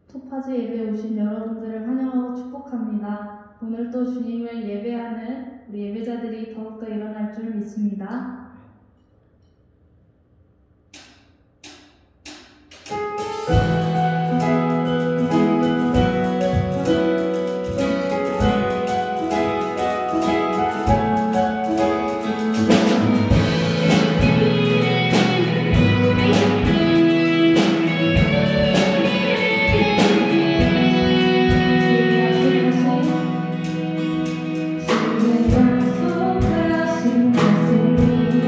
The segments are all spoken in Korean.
토파즈 예배에 오신 여러분들을 환영하고 축복합니다. 오늘 또 주님을 예배하는 우리 예배자들이 더욱더 일어날 줄 믿습니다. 약속하신 말씀이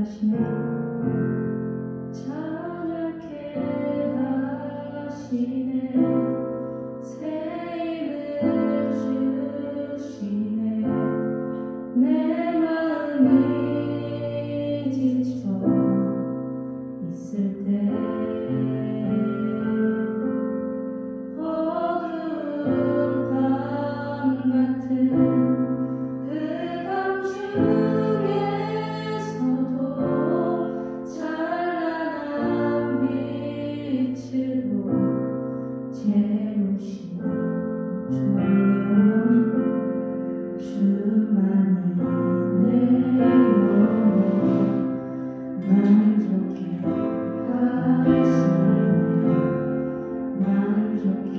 하시네. 찬양케 하시네. 새 힘을 주시네. 내 마음이 지쳐 있을 때 어두운 밤 같은 흑암 중에서도 찬란한 빛으로 채우시는 주만이 내 영혼 만족해 하시네. 만족해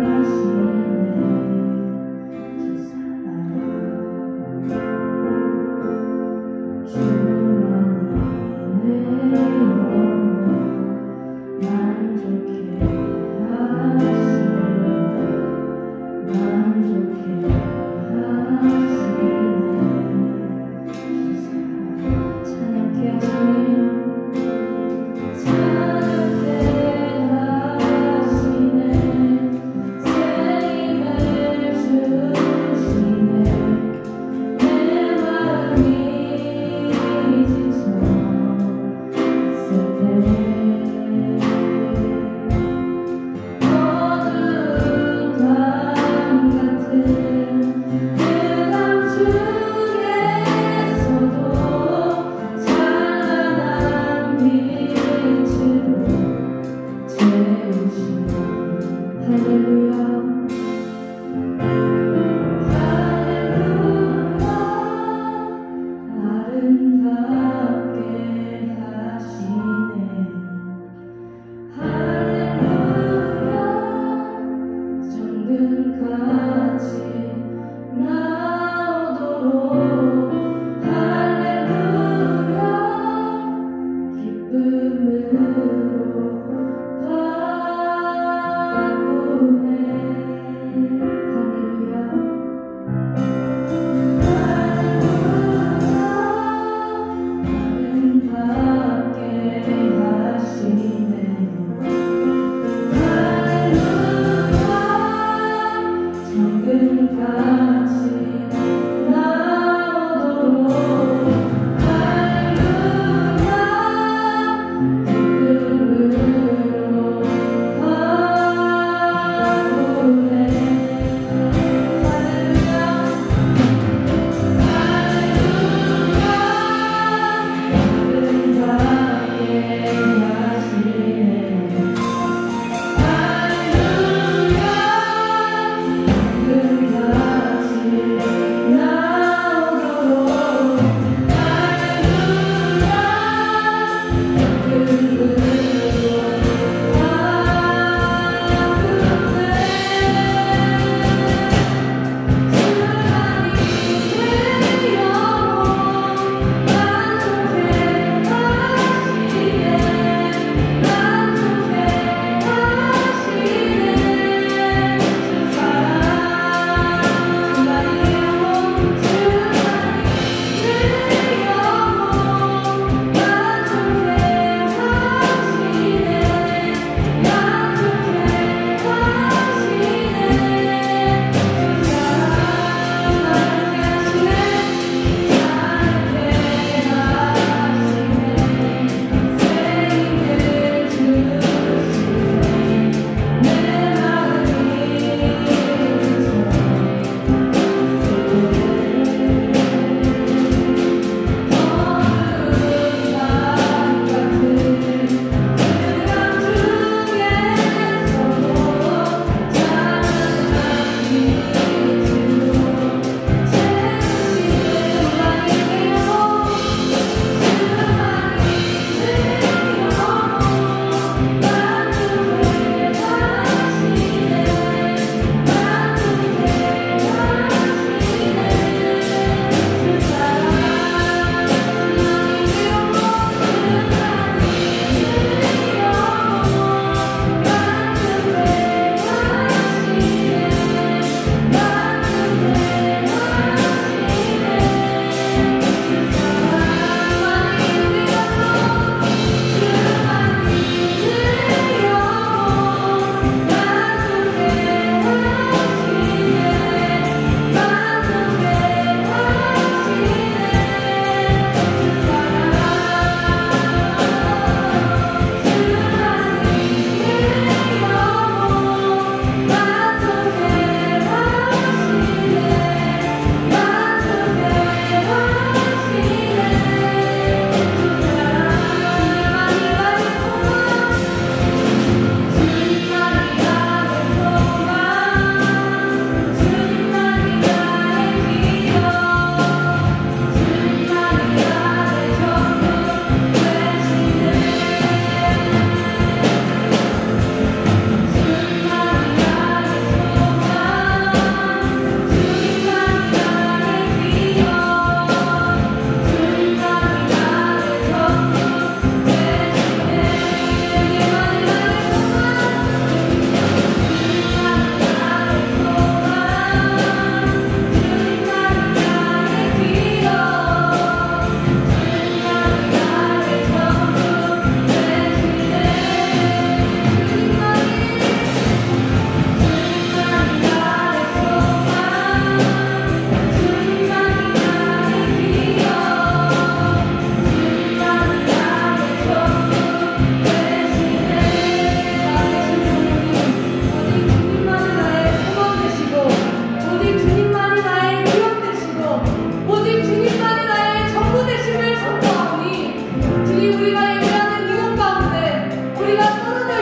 하시네. 주 사랑 주만이 내 영혼 만족해 하시네. 만족해 하시네. 주 사랑 찬양케 하시네. 찬란한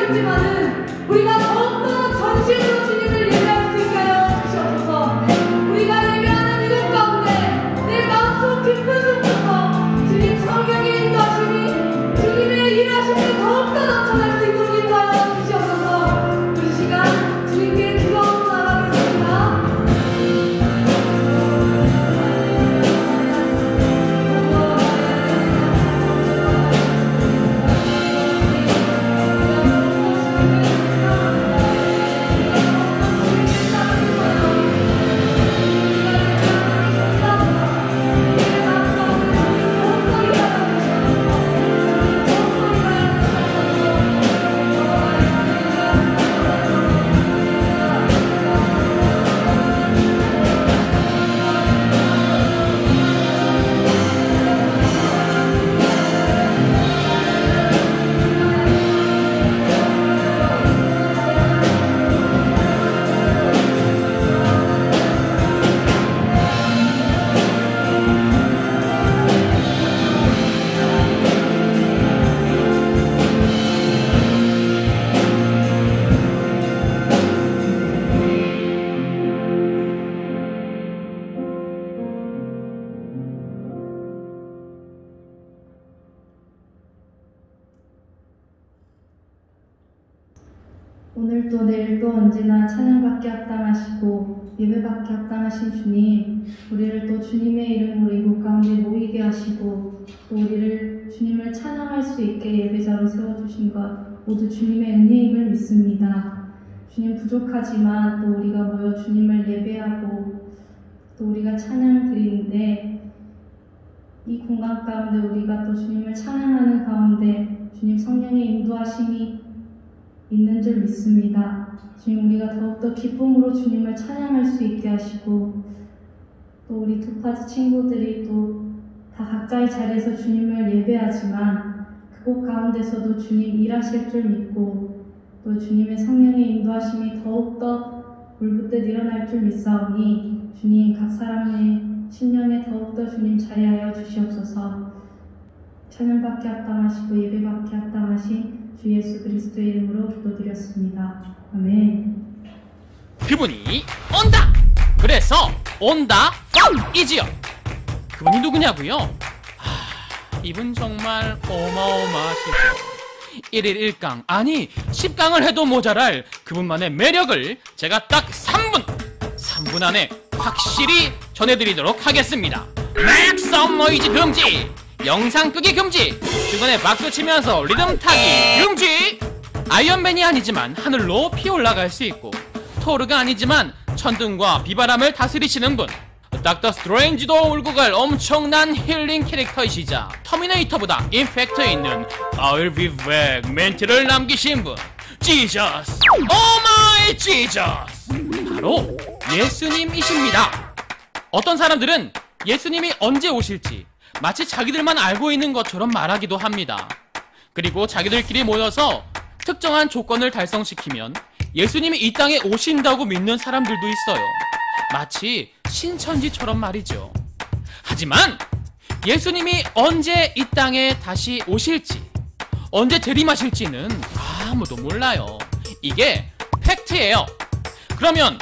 있지만은 우리가 더욱더 전심으로 주님을 예배할 수 있게 하여 주시옵소서. 우리가 예배하는 이것 가운데 내 마음속 깊은 곳부터 주님 성령의 인도하심이 주님의 일하심이 더욱더 나타날 수 있도록 인도하여 주시옵소서. 이 시간 주님께 기도하고 나가겠습니다. 오늘도 내일도 언제나 찬양받게 합당하시고 예배받게 합당하신 주님, 우리를 또 주님의 이름으로 이곳 가운데 모이게 하시고 또 우리를 주님을 찬양할 수 있게 예배자로 세워주신 것 모두 주님의 은혜임을 믿습니다. 주님 부족하지만 또 우리가 모여 주님을 예배하고 또 우리가 찬양 드리는데 이 공간 가운데 우리가 또 주님을 찬양하는 가운데 주님 성령의 인도하심이 있는 줄 믿습니다. 주님 우리가 더욱더 기쁨으로 주님을 찬양할 수 있게 하시고 또 우리 토파즈 친구들이 또 다 각자의 자리에서 주님을 예배하지만 그곳 가운데서도 주님 일하실 줄 믿고 또 주님의 성령의 인도하심이 더욱더 울붓듯 일어날 줄 믿사오니 주님 각 사람의 심령에 더욱더 주님 자리하여 주시옵소서. 찬양받게 합당하시고 예배받게 합당하신 주 예수 그리스도의 이름으로 기도드렸습니다. 아멘. 그분이 온다! 그래서 온다 펑이지요. 그분이 누구냐고요? 이분 정말 어마어마하시죠. 1일 1강 아니 10강을 해도 모자랄 그분만의 매력을 제가 딱 3분 안에 확실히 전해드리도록 하겠습니다. 맥섬 노이즈 금지, 영상 끄기 금지, 주변에 박수 치면서 리듬 타기 금지. 아이언맨이 아니지만 하늘로 피올라갈 수 있고 토르가 아니지만 천둥과 비바람을 다스리시는 분, 닥터 스트레인지도 울고 갈 엄청난 힐링 캐릭터이시자 터미네이터보다 임팩트 있는 I'll be back 멘트를 남기신 분, 지저스, 오마이 지저스, 바로 예수님이십니다. 어떤 사람들은 예수님이 언제 오실지 마치 자기들만 알고 있는 것처럼 말하기도 합니다. 그리고 자기들끼리 모여서 특정한 조건을 달성시키면 예수님이 이 땅에 오신다고 믿는 사람들도 있어요. 마치 신천지처럼 말이죠. 하지만 예수님이 언제 이 땅에 다시 오실지, 언제 재림하실지는 아무도 몰라요. 이게 팩트예요. 그러면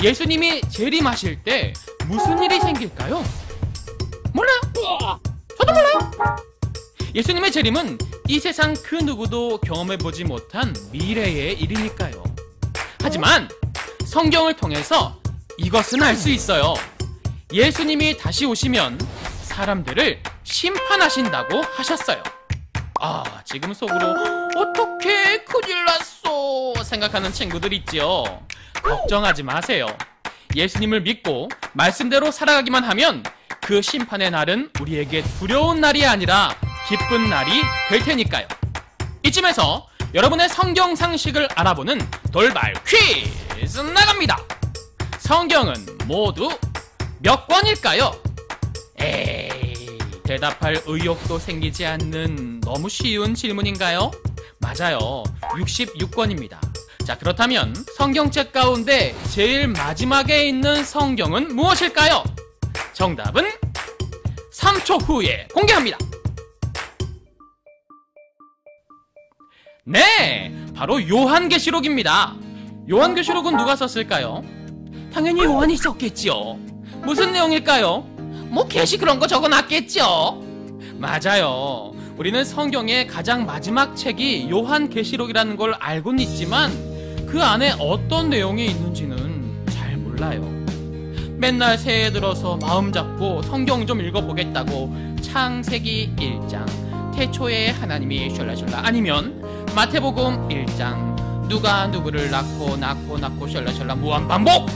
예수님이 재림하실 때 무슨 일이 생길까요? 몰라요. 저도 몰라요. 예수님의 재림은 이 세상 그 누구도 경험해보지 못한 미래의 일이니까요. 하지만 성경을 통해서 이것은 알 수 있어요. 예수님이 다시 오시면 사람들을 심판하신다고 하셨어요. 지금 속으로 어떻게 큰일 났어 생각하는 친구들 있지요. 걱정하지 마세요. 예수님을 믿고 말씀대로 살아가기만 하면 그 심판의 날은 우리에게 두려운 날이 아니라 기쁜 날이 될 테니까요. 이쯤에서 여러분의 성경 상식을 알아보는 돌발 퀴즈 나갑니다. 성경은 모두 몇 권일까요? 에이, 대답할 의욕도 생기지 않는 너무 쉬운 질문인가요? 맞아요. 66권입니다. 자, 그렇다면 성경책 가운데 제일 마지막에 있는 성경은 무엇일까요? 정답은 3초 후에 공개합니다. 네, 바로 요한계시록입니다. 요한계시록은 누가 썼을까요? 당연히 요한이 썼겠지요. 무슨 내용일까요? 뭐 계시 그런 거 적어놨겠죠. 맞아요. 우리는 성경의 가장 마지막 책이 요한계시록이라는 걸 알고는 있지만 그 안에 어떤 내용이 있는지는 잘 몰라요. 맨날 새해 들어서 마음 잡고 성경 좀 읽어보겠다고 창세기 1장 태초에 하나님이 셜라셜라, 아니면 마태복음 1장 누가 누구를 낳고 셜라셜라 무한반복,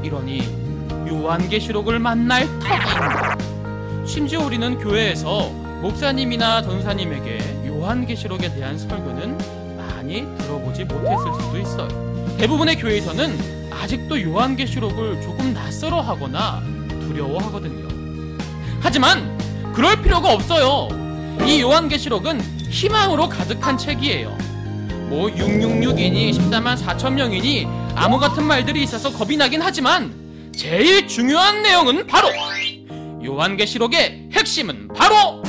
이러니 요한계시록을 만날 턱이, 심지어 우리는 교회에서 목사님이나 전사님에게 요한계시록에 대한 설교는 많이 들어보지 못했을 수도 있어요. 대부분의 교회에서는 아직도 요한계시록을 조금 낯설어 하거나 두려워하거든요. 하지만 그럴 필요가 없어요. 이 요한계시록은 희망으로 가득한 책이에요. 뭐 666이니 14만 4천 명이니 암호 같은 말들이 있어서 겁이 나긴 하지만 제일 중요한 내용은 바로, 요한계시록의 핵심은 바로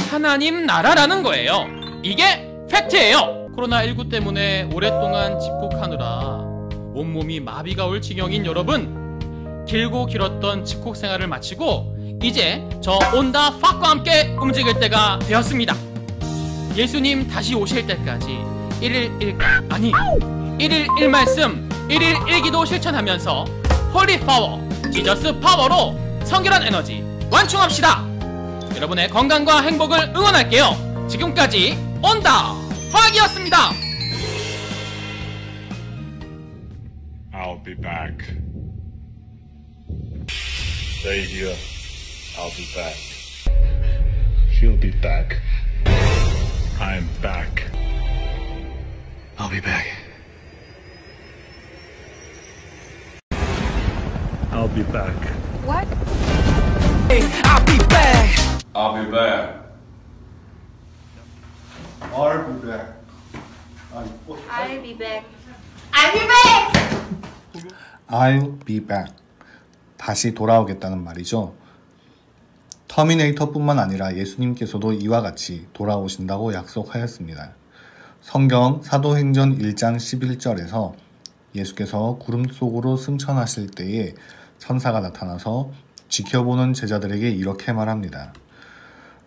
하나님 나라라는 거예요. 이게 팩트예요. 코로나19 때문에 오랫동안 집콕하느라 온몸이 마비가 올 지경인 여러분, 길고 길었던 집콕 생활을 마치고 이제 저 온다 팍과 함께 움직일 때가 되었습니다. 예수님 다시 오실 때까지 1일 1강, 아니 1일 1말씀 1일 1기도 실천하면서 홀리 파워, 지저스 파워로 성결한 에너지 완충합시다. 여러분의 건강과 행복을 응원할게요. 지금까지 온다 팍이었습니다. I'll be back. Stay here. I'll be back. She'll be back. I'm back. I'll be back. I'll be back. What? I'll be back. I'll be back. I'll be back. I'll be back. I'll be back. 다시 돌아오겠다는 말이죠. 터미네이터뿐만 아니라 예수님께서도 이와 같이 돌아오신다고 약속하였습니다. 성경 사도행전 1장 11절에서 예수께서 구름 속으로 승천하실 때에 천사가 나타나서 지켜보는 제자들에게 이렇게 말합니다.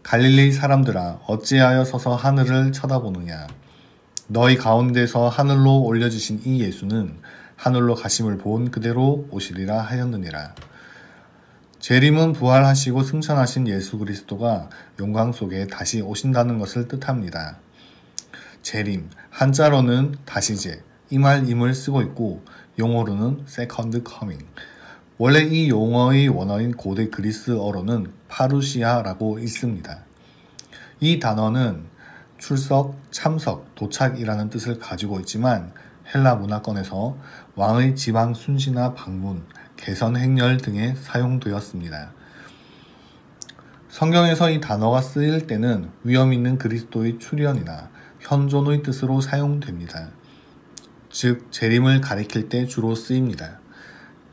갈릴리 사람들아, 어찌하여 서서 하늘을 쳐다보느냐. 너희 가운데서 하늘로 올려지신 이 예수는 하늘로 가심을 본 그대로 오시리라 하였느니라. 재림은 부활하시고 승천하신 예수 그리스도가 영광 속에 다시 오신다는 것을 뜻합니다. 재림, 한자로는 다시제, 이말임을 쓰고 있고 영어로는 second coming. 원래 이 용어의 원어인 고대 그리스어로는 파루시아라고 있습니다. 이 단어는 출석, 참석, 도착이라는 뜻을 가지고 있지만 헬라 문화권에서 왕의 지방 순시나 방문, 개선 행렬 등에 사용되었습니다. 성경에서 이 단어가 쓰일 때는 위험 있는 그리스도의 출현이나 현존의 뜻으로 사용됩니다. 즉 재림을 가리킬 때 주로 쓰입니다.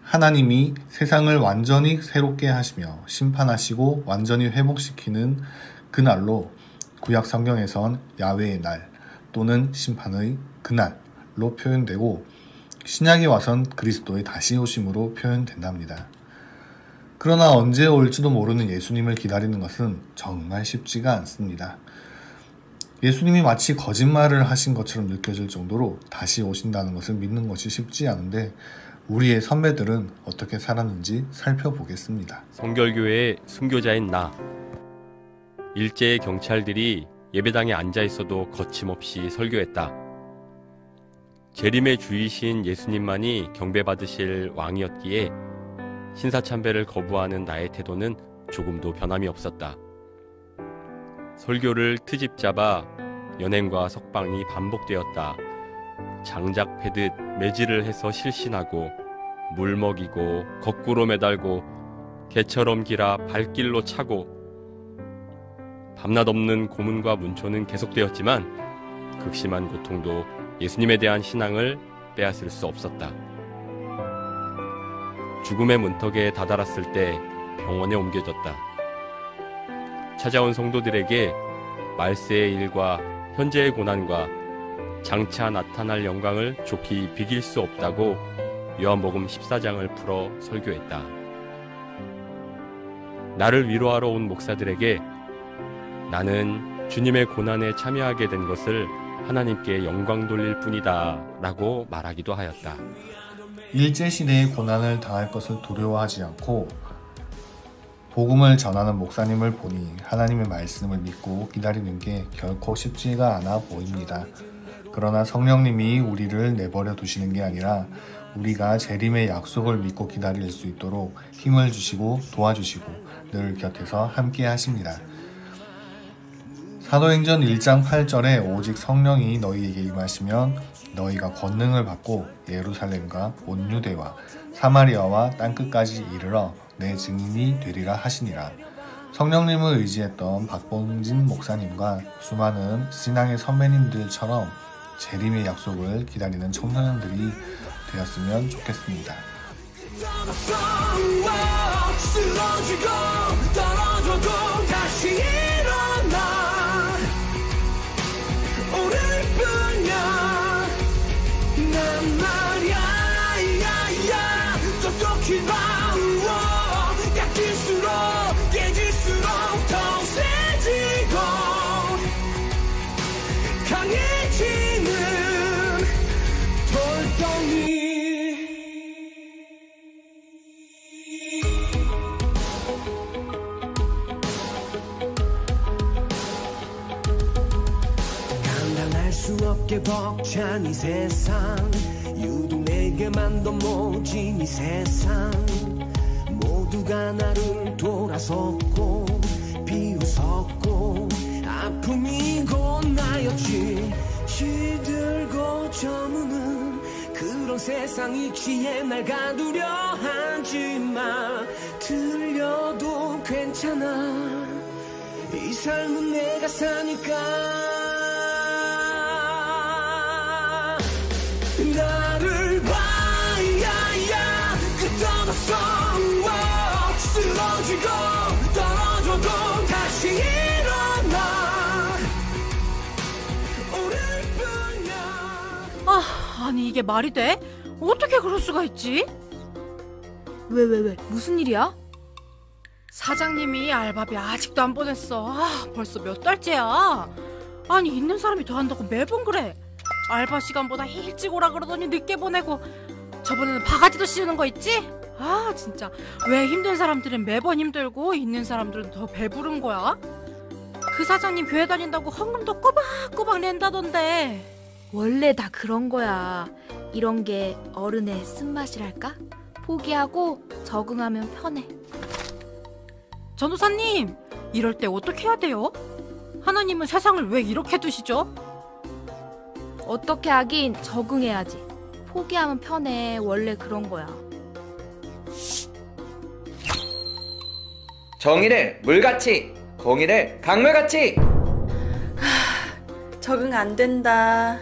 하나님이 세상을 완전히 새롭게 하시며 심판하시고 완전히 회복시키는 그날로 구약 성경에선 야훼의 날 또는 심판의 그날로 표현되고 신약에 와선 그리스도의 다시 오심으로 표현된답니다. 그러나 언제 올지도 모르는 예수님을 기다리는 것은 정말 쉽지가 않습니다. 예수님이 마치 거짓말을 하신 것처럼 느껴질 정도로 다시 오신다는 것을 믿는 것이 쉽지 않은데 우리의 선배들은 어떻게 살았는지 살펴보겠습니다. 성결교회의 순교자인 나. 일제의 경찰들이 예배당에 앉아있어도 거침없이 설교했다. 재림의 주이신 예수님만이 경배받으실 왕이었기에 신사참배를 거부하는 나의 태도는 조금도 변함이 없었다. 설교를 트집 잡아 연행과 석방이 반복되었다. 장작 패듯 매질을 해서 실신하고 물 먹이고 거꾸로 매달고 개처럼 기라 발길로 차고 밤낮 없는 고문과 문초는 계속되었지만 극심한 고통도 예수님에 대한 신앙을 빼앗을 수 없었다. 죽음의 문턱에 다다랐을 때 병원에 옮겨졌다. 찾아온 성도들에게 말세의 일과 현재의 고난과 장차 나타날 영광을 좋게 비길 수 없다고 요한복음 14장을 풀어 설교했다. 나를 위로하러 온 목사들에게 나는 주님의 고난에 참여하게 된 것을 하나님께 영광 돌릴 뿐이다 라고 말하기도 하였다. 일제시대의 고난을 당할 것을 두려워하지 않고 복음을 전하는 목사님을 보니 하나님의 말씀을 믿고 기다리는 게 결코 쉽지가 않아 보입니다. 그러나 성령님이 우리를 내버려 두시는 게 아니라 우리가 재림의 약속을 믿고 기다릴 수 있도록 힘을 주시고 도와주시고 늘 곁에서 함께 하십니다. 사도행전 1장 8절에 오직 성령이 너희에게 임하시면 너희가 권능을 받고 예루살렘과 온 유대와 사마리아와 땅끝까지 이르러 내 증인이 되리라 하시니라. 성령님을 의지했던 박봉진 목사님과 수많은 신앙의 선배님들처럼 재림의 약속을 기다리는 청소년들이 되었으면 좋겠습니다. 쓰러지고 떨어져도 다시 일어나 오늘뿐이야 난 말야 똑똑히 봐워 깎일수록 깨질수록 더 세지고 강해지는 돌덩이 감당할 수 없게 벅찬 이 세상 유독 내게만 더 모진 이 세상 모두가 나를 돌아섰고 비웃었고 아픔이 곧 나였지 시들고 저무는 그런 세상 이치에 날 가두려 하지마 들려도 괜찮아 이 삶은 내가 사니까 나를 봐야 끝없어 쓰러지고 떨어져도 다시 일어나 오늘뿐이야. 아니 이게 말이 돼? 어떻게 그럴 수가 있지? 왜 무슨 일이야? 사장님이 알바비 아직도 안 보냈어. 벌써 몇 달째야. 아니 있는 사람이 더 한다고 매번 그래. 알바 시간보다 일찍 오라 그러더니 늦게 보내고 저번에는 바가지도 씌우는 거 있지? 진짜 왜 힘든 사람들은 매번 힘들고 있는 사람들은 더 배부른 거야? 그 사장님 교회 다닌다고 헌금도 꼬박꼬박 낸다던데. 원래 다 그런 거야. 이런 게 어른의 쓴맛이랄까? 포기하고 적응하면 편해. 전도사님, 이럴 때 어떻게 해야 돼요? 하나님은 세상을 왜 이렇게 두시죠? 어떻게 하긴 적응해야지. 포기하면 편해. 원래 그런 거야. 정의를 물같이, 공의를 강물같이. 적응 안 된다.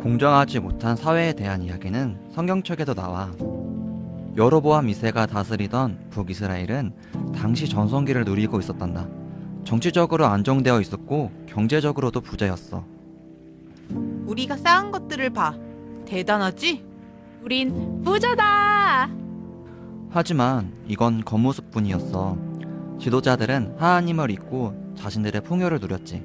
공정하지 못한 사회에 대한 이야기는 성경책에도 나와. 여로보암 2세가 다스리던 북이스라엘은 당시 전성기를 누리고 있었단다. 정치적으로 안정되어 있었고 경제적으로도 부자였어. 우리가 쌓은 것들을 봐. 대단하지? 우린 부자다! 하지만 이건 겉모습뿐이었어. 지도자들은 하나님을 잊고 자신들의 풍요를 누렸지.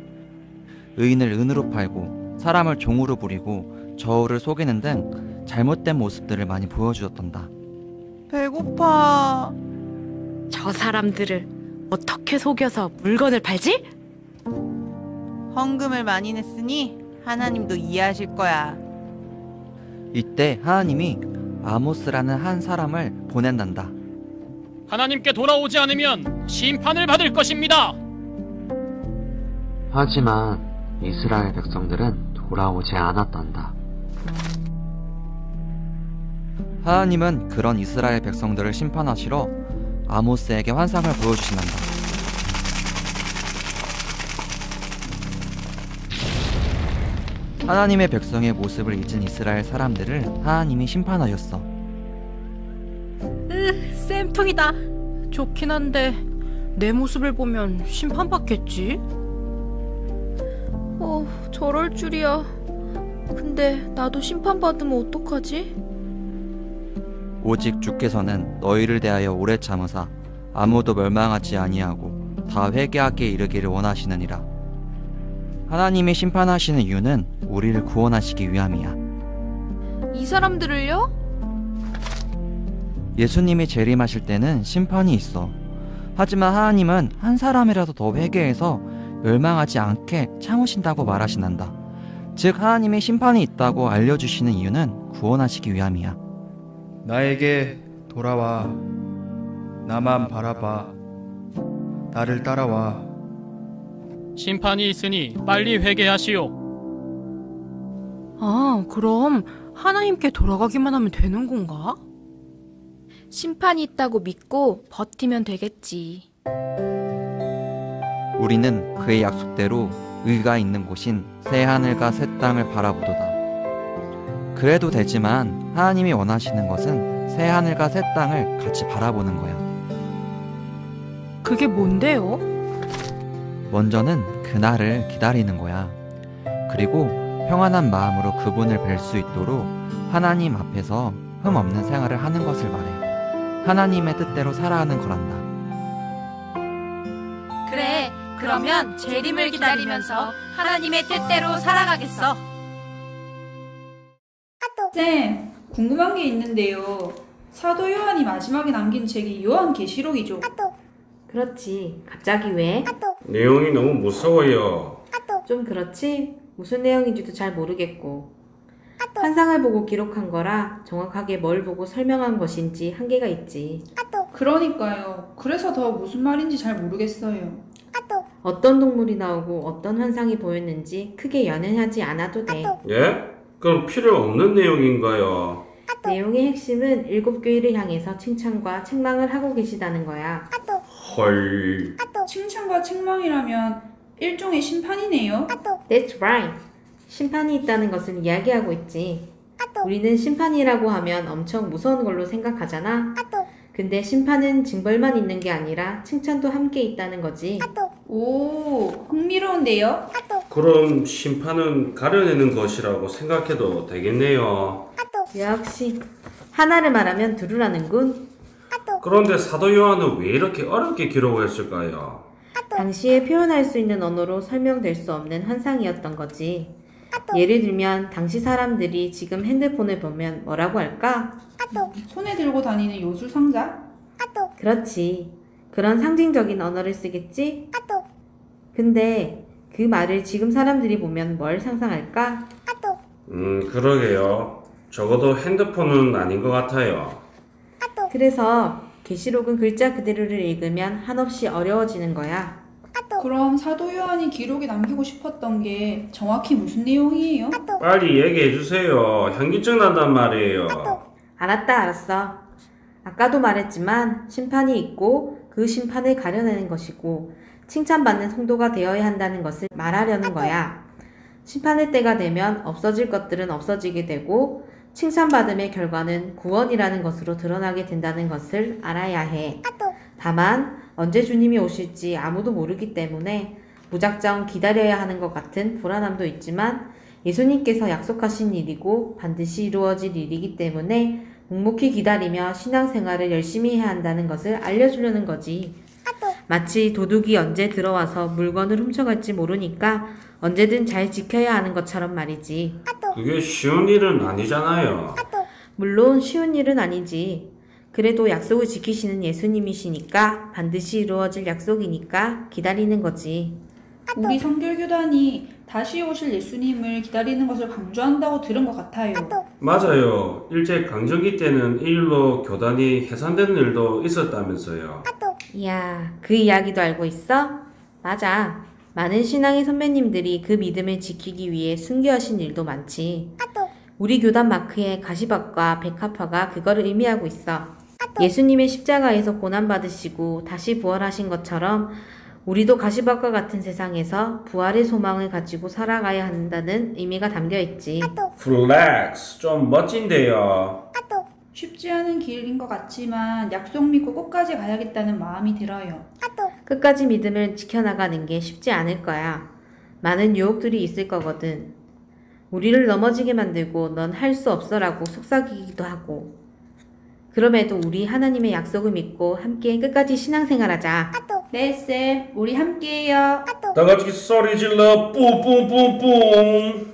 의인을 은으로 팔고 사람을 종으로 부리고 저울을 속이는 등 잘못된 모습들을 많이 보여주었단다. 배고파. 저 사람들을 어떻게 속여서 물건을 팔지? 헌금을 많이 냈으니 하나님도 이해하실 거야. 이때 하나님이 아모스라는 한 사람을 보낸단다. 하나님께 돌아오지 않으면 심판을 받을 것입니다. 하지만 이스라엘 백성들은 돌아오지 않았단다. 하나님은 그런 이스라엘 백성들을 심판하시러 아모스에게 환상을 보여주신단다. 하나님의 백성의 모습을 잊은 이스라엘 사람들을 하나님이 심판하셨어. 쌤통이다. 좋긴 한데 내 모습을 보면 심판받겠지? 저럴 줄이야. 근데 나도 심판받으면 어떡하지? 오직 주께서는 너희를 대하여 오래 참으사 아무도 멸망하지 아니하고 다 회개하게 이르기를 원하시느니라. 하나님이 심판하시는 이유는 우리를 구원하시기 위함이야. 이 사람들을요? 예수님이 재림하실 때는 심판이 있어. 하지만 하나님은 한 사람이라도 더 회개해서 멸망하지 않게 참으신다고 말하시난다. 즉 하나님이 심판이 있다고 알려주시는 이유는 구원하시기 위함이야. 나에게 돌아와. 나만 바라봐. 나를 따라와. 심판이 있으니 빨리 회개하시오. 그럼 하나님께 돌아가기만 하면 되는 건가? 심판이 있다고 믿고 버티면 되겠지. 우리는 그의 약속대로 의가 있는 곳인 새 하늘과 새 땅을 바라보도다. 그래도 되지만 하나님이 원하시는 것은 새 하늘과 새 땅을 같이 바라보는 거야. 그게 뭔데요? 먼저는 그날을 기다리는 거야. 그리고 평안한 마음으로 그분을 뵐 수 있도록 하나님 앞에서 흠 없는 생활을 하는 것을 말해. 하나님의 뜻대로 살아가는 거란다. 그래, 그러면 재림을 기다리면서 하나님의 뜻대로 살아가겠어. 쌤, 궁금한 게 있는데요. 사도 요한이 마지막에 남긴 책이 요한계시록이죠? 그렇지. 갑자기 왜? 내용이 너무 무서워요. 좀 그렇지? 무슨 내용인지도 잘 모르겠고. 환상을 보고 기록한 거라 정확하게 뭘 보고 설명한 것인지 한계가 있지. 그러니까요. 그래서 더 무슨 말인지 잘 모르겠어요. 어떤 동물이 나오고 어떤 환상이 보였는지 크게 연연하지 않아도 돼. 예? 그럼 필요 없는 내용인가요? 내용의 핵심은 7교회를 향해서 칭찬과 책망을 하고 계시다는 거야. 헐. 칭찬과 책망이라면 일종의 심판이네요. That's right. 심판이 있다는 것을 이야기하고 있지. 우리는 심판이라고 하면 엄청 무서운 걸로 생각하잖아. 근데 심판은 징벌만 있는 게 아니라 칭찬도 함께 있다는 거지. 오, 흥미로운데요? 그럼 심판은 가려내는 것이라고 생각해도 되겠네요. 역시 하나를 말하면 두루라는군. 그런데 사도 요한은 왜 이렇게 어렵게 기록했을까요? 당시에 표현할 수 있는 언어로 설명될 수 없는 환상이었던 거지. 예를 들면 당시 사람들이 지금 핸드폰을 보면 뭐라고 할까? 손에 들고 다니는 요술 상자? 그렇지. 그런 상징적인 언어를 쓰겠지? 근데 그 말을 지금 사람들이 보면 뭘 상상할까? 그러게요. 적어도 핸드폰은 아닌 것 같아요. 그래서 계시록은 글자 그대로를 읽으면 한없이 어려워지는 거야. 그럼 사도 요한이 기록에 남기고 싶었던 게 정확히 무슨 내용이에요? 빨리 얘기해 주세요. 현기증 난단 말이에요. 알았어. 아까도 말했지만 심판이 있고 그 심판을 가려내는 것이고 칭찬받는 성도가 되어야 한다는 것을 말하려는 거야. 심판의 때가 되면 없어질 것들은 없어지게 되고 칭찬받음의 결과는 구원이라는 것으로 드러나게 된다는 것을 알아야 해. 다만 언제 주님이 오실지 아무도 모르기 때문에 무작정 기다려야 하는 것 같은 불안함도 있지만 예수님께서 약속하신 일이고 반드시 이루어질 일이기 때문에 묵묵히 기다리며 신앙생활을 열심히 해야 한다는 것을 알려주려는 거지. 마치 도둑이 언제 들어와서 물건을 훔쳐갈지 모르니까 언제든 잘 지켜야 하는 것처럼 말이지. 그게 쉬운 일은 아니잖아요. 물론 쉬운 일은 아니지. 그래도 약속을 지키시는 예수님이시니까 반드시 이루어질 약속이니까 기다리는 거지. 우리 성결교단이 다시 오실 예수님을 기다리는 것을 강조한다고 들은 것 같아요. 맞아요. 일제 강점기 때는 이 일로 교단이 해산되는 일도 있었다면서요. 이야, 그 이야기도 알고 있어? 맞아. 많은 신앙의 선배님들이 그 믿음을 지키기 위해 순교하신 일도 많지. 우리 교단 마크의 가시밭과 백합화가 그거를 의미하고 있어. 예수님의 십자가에서 고난받으시고 다시 부활하신 것처럼 우리도 가시밭과 같은 세상에서 부활의 소망을 가지고 살아가야 한다는 의미가 담겨 있지. 플렉스, 좀 멋진데요. 쉽지 않은 길인 것 같지만 약속 믿고 끝까지 가야겠다는 마음이 들어요. 끝까지 믿음을 지켜나가는 게 쉽지 않을 거야. 많은 유혹들이 있을 거거든. 우리를 넘어지게 만들고 넌 할 수 없어라고 속삭이기도 하고. 그럼에도 우리 하나님의 약속을 믿고 함께 끝까지 신앙생활하자. 네, 쌤. 우리 함께해요. 다 같이 소리 질러 뿜뿜뿜뿜.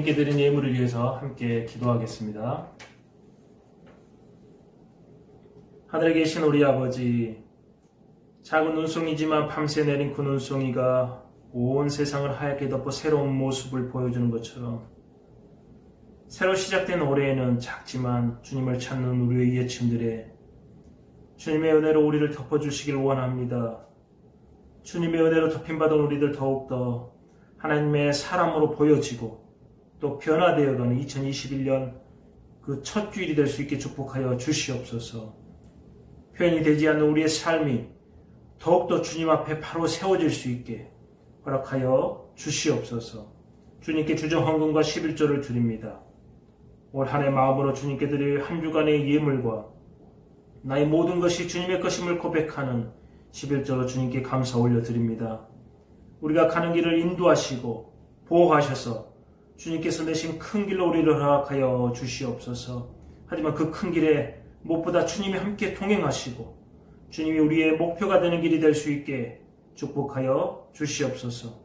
주님께 드린 예물을 위해서 함께 기도하겠습니다. 하늘에 계신 우리 아버지, 작은 눈송이지만 밤새 내린 그 눈송이가 온 세상을 하얗게 덮어 새로운 모습을 보여주는 것처럼 새로 시작된 올해에는 작지만 주님을 찾는 우리의 예침들에 주님의 은혜로 우리를 덮어주시길 원합니다. 주님의 은혜로 덮임받은 우리들 더욱더 하나님의 사람으로 보여지고 또 변화되어가는 2021년 그 첫 주일이 될 수 있게 축복하여 주시옵소서. 표현이 되지 않는 우리의 삶이 더욱더 주님 앞에 바로 세워질 수 있게 허락하여 주시옵소서. 주님께 주정 헌금과 11조를 드립니다. 올 한 해 마음으로 주님께 드릴 한 주간의 예물과 나의 모든 것이 주님의 것임을 고백하는 11조로 주님께 감사 올려드립니다. 우리가 가는 길을 인도하시고 보호하셔서 주님께서 내신 큰 길로 우리를 허락하여 주시옵소서. 하지만 그 큰 길에 무엇보다 주님이 함께 동행하시고 주님이 우리의 목표가 되는 길이 될 수 있게 축복하여 주시옵소서.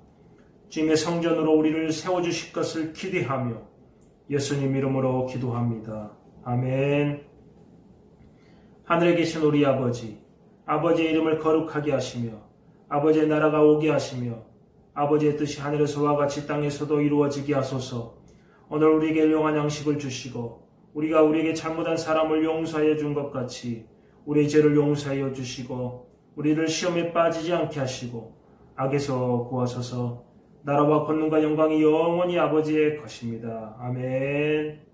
주님의 성전으로 우리를 세워주실 것을 기대하며 예수님 이름으로 기도합니다. 아멘. 하늘에 계신 우리 아버지, 아버지의 이름을 거룩하게 하시며 아버지의 나라가 오게 하시며 아버지의 뜻이 하늘에서와 같이 땅에서도 이루어지게 하소서. 오늘 우리에게 일용할 양식을 주시고 우리가 우리에게 잘못한 사람을 용서하여 준 것 같이 우리의 죄를 용서하여 주시고 우리를 시험에 빠지지 않게 하시고 악에서 구하소서. 나라와 권능과 영광이 영원히 아버지의 것입니다. 아멘.